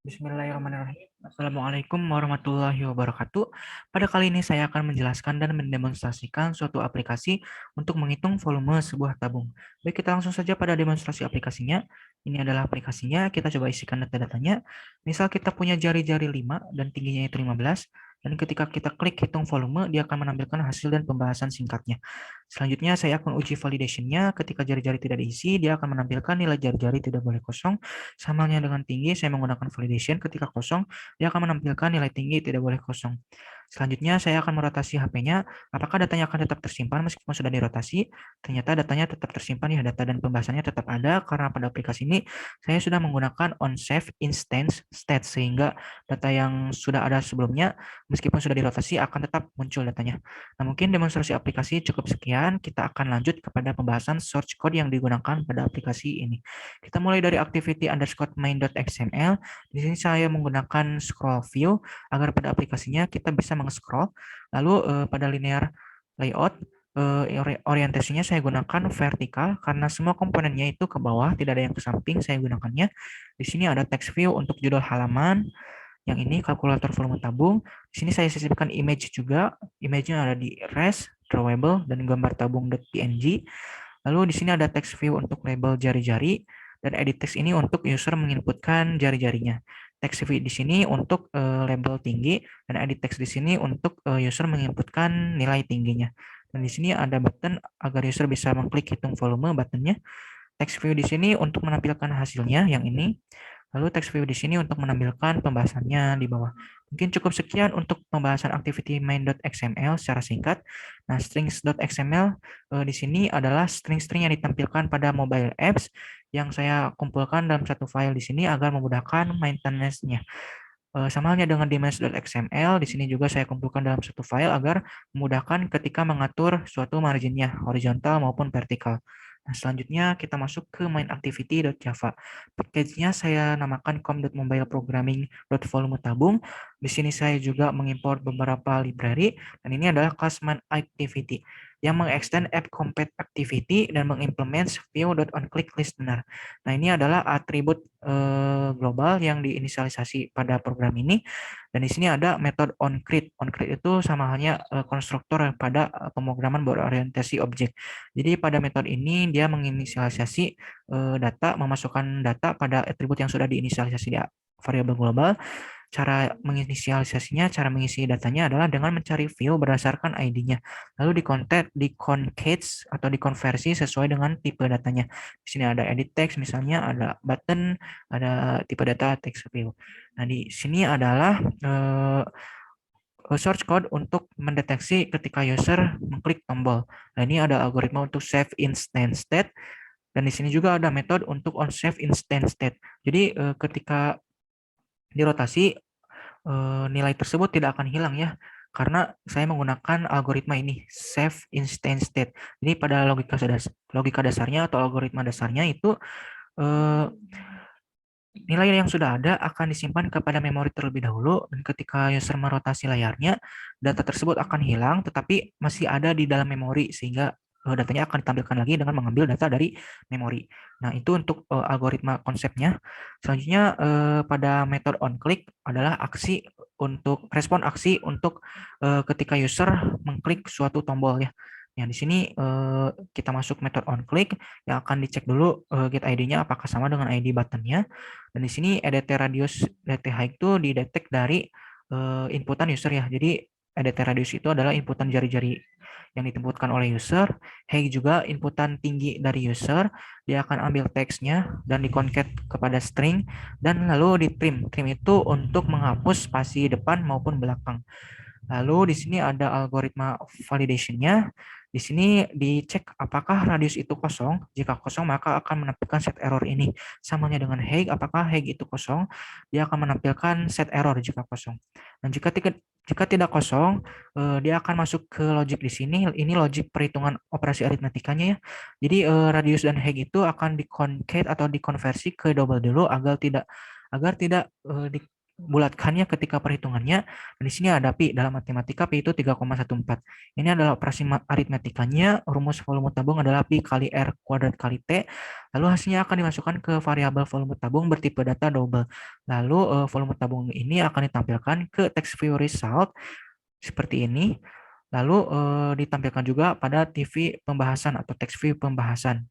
Bismillahirrahmanirrahim. Assalamualaikum warahmatullahi wabarakatuh. Pada kali ini saya akan menjelaskan dan mendemonstrasikan suatu aplikasi untuk menghitung volume sebuah tabung. Baik, kita langsung saja pada demonstrasi aplikasinya. Ini adalah aplikasinya, kita coba isikan data-datanya. Misal kita punya jari-jari 5 dan tingginya itu 15. Dan ketika kita klik hitung volume, dia akan menampilkan hasil dan pembahasan singkatnya. Selanjutnya saya akan uji validation-nya. Ketika jari-jari tidak diisi, dia akan menampilkan nilai jari-jari tidak boleh kosong. Sama halnya dengan tinggi, saya menggunakan validation. Ketika kosong, dia akan menampilkan nilai tinggi tidak boleh kosong. Selanjutnya, saya akan merotasi HP-nya. Apakah datanya akan tetap tersimpan meskipun sudah dirotasi? Ternyata datanya tetap tersimpan ya, data dan pembahasannya tetap ada karena pada aplikasi ini saya sudah menggunakan onSave instance state sehingga data yang sudah ada sebelumnya meskipun sudah dirotasi akan tetap muncul datanya. Nah, mungkin demonstrasi aplikasi cukup sekian. Kita akan lanjut kepada pembahasan source code yang digunakan pada aplikasi ini. Kita mulai dari activity underscore main.xml. Di sini saya menggunakan scroll view agar pada aplikasinya kita bisa meng-scroll. Lalu pada linear layout orientasinya saya gunakan vertikal karena semua komponennya itu ke bawah, tidak ada yang ke samping saya gunakannya. Di sini ada text view untuk judul halaman. Yang ini kalkulator volume tabung. Di sini saya sisipkan image juga. Image-nya ada di res, drawable, dan gambar tabung.png. Lalu di sini ada text view untuk label jari-jari dan edit text ini untuk user menginputkan jari-jarinya. Text view di sini untuk label tinggi dan edit text di sini untuk user menginputkan nilai tingginya. Dan di sini ada button agar user bisa mengklik hitung volume buttonnya. Text view di sini untuk menampilkan hasilnya yang ini. Lalu text view di sini untuk menampilkan pembahasannya di bawah. Mungkin cukup sekian untuk pembahasan activity main.xml secara singkat. Nah, strings.xml di sini adalah string-string yang ditampilkan pada mobile apps yang saya kumpulkan dalam satu file di sini agar memudahkan maintenance-nya. Sama halnya dengan dimensions.xml, di sini juga saya kumpulkan dalam satu file agar memudahkan ketika mengatur suatu marginnya, horizontal maupun vertikal. Nah, selanjutnya kita masuk ke main activity.java. Package-nya saya namakan com.mobileprogramming.volume tabung. Di sini saya juga mengimport beberapa library, dan ini adalah class main activity yang mengextend app compete activity dan mengimplement view.onClickListener. Nah, ini adalah atribut global yang diinisialisasi pada program ini. Dan di sini ada metode onCreate. onCreate itu sama halnya konstruktor pada pemrograman berorientasi objek. Jadi pada metode ini dia menginisialisasi data, memasukkan data pada atribut yang sudah diinisialisasi di variabel global. Cara menginisialisasinya, cara mengisi datanya adalah dengan mencari view berdasarkan ID-nya. Lalu di-concates atau dikonversi sesuai dengan tipe datanya. Di sini ada edit text, misalnya ada button, ada tipe data text view. Nah, di sini adalah source code untuk mendeteksi ketika user mengklik tombol. Nah, ini ada algoritma untuk save instance state, dan di sini juga ada metode untuk on save instance state. Jadi ketika dirotasi nilai tersebut tidak akan hilang ya, karena saya menggunakan algoritma ini save instance state. Jadi pada logika dasarnya atau algoritma dasarnya itu nilai yang sudah ada akan disimpan kepada memori terlebih dahulu, dan ketika user merotasi layarnya, data tersebut akan hilang tetapi masih ada di dalam memori sehingga datanya akan ditampilkan lagi dengan mengambil data dari memori. Nah, itu untuk algoritma konsepnya. Selanjutnya pada metode onClick adalah respon aksi untuk ketika user mengklik suatu tombol ya. Yang di sini kita masuk metode onClick yang akan dicek dulu get ID-nya apakah sama dengan ID buttonnya. Dan di sini EDT radius DT height itu didetek dari inputan user ya. Jadi EDT radius itu adalah inputan jari-jari yang diinputkan oleh user. Height juga inputan tinggi dari user. Dia akan ambil teksnya dan dikoncat kepada string dan lalu di trim. Trim itu untuk menghapus spasi depan maupun belakang. Lalu di sini ada algoritma validation-nya. Di sini dicek apakah radius itu kosong. Jika kosong, maka akan menampilkan set error ini. Sama dengan height, apakah height itu kosong, dia akan menampilkan set error jika kosong. Dan jika tidak kosong, dia akan masuk ke logic di sini. Ini logic perhitungan operasi aritmetikanya ya. Jadi radius dan height itu akan di-concate atau dikonversi ke double dulu agar tidak bulatkannya ketika perhitungannya. Dan di sini ada pi, dalam matematika pi itu 3,14. Ini adalah operasi aritmetikanya. Rumus volume tabung adalah pi kali r kuadrat kali t. Lalu hasilnya akan dimasukkan ke variabel volume tabung bertipe data double. Lalu volume tabung ini akan ditampilkan ke text view result seperti ini. Lalu ditampilkan juga pada TV pembahasan atau text view pembahasan.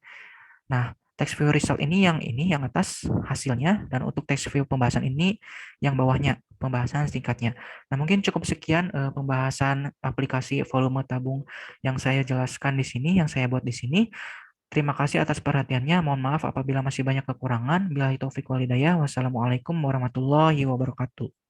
Nah, text view result ini yang atas hasilnya, dan untuk text view pembahasan ini yang bawahnya pembahasan singkatnya. Nah, mungkin cukup sekian pembahasan aplikasi volume tabung yang saya jelaskan di sini, yang saya buat di sini. Terima kasih atas perhatiannya. Mohon maaf apabila masih banyak kekurangan. Billahi taufik walhidayah. Wassalamualaikum warahmatullahi wabarakatuh.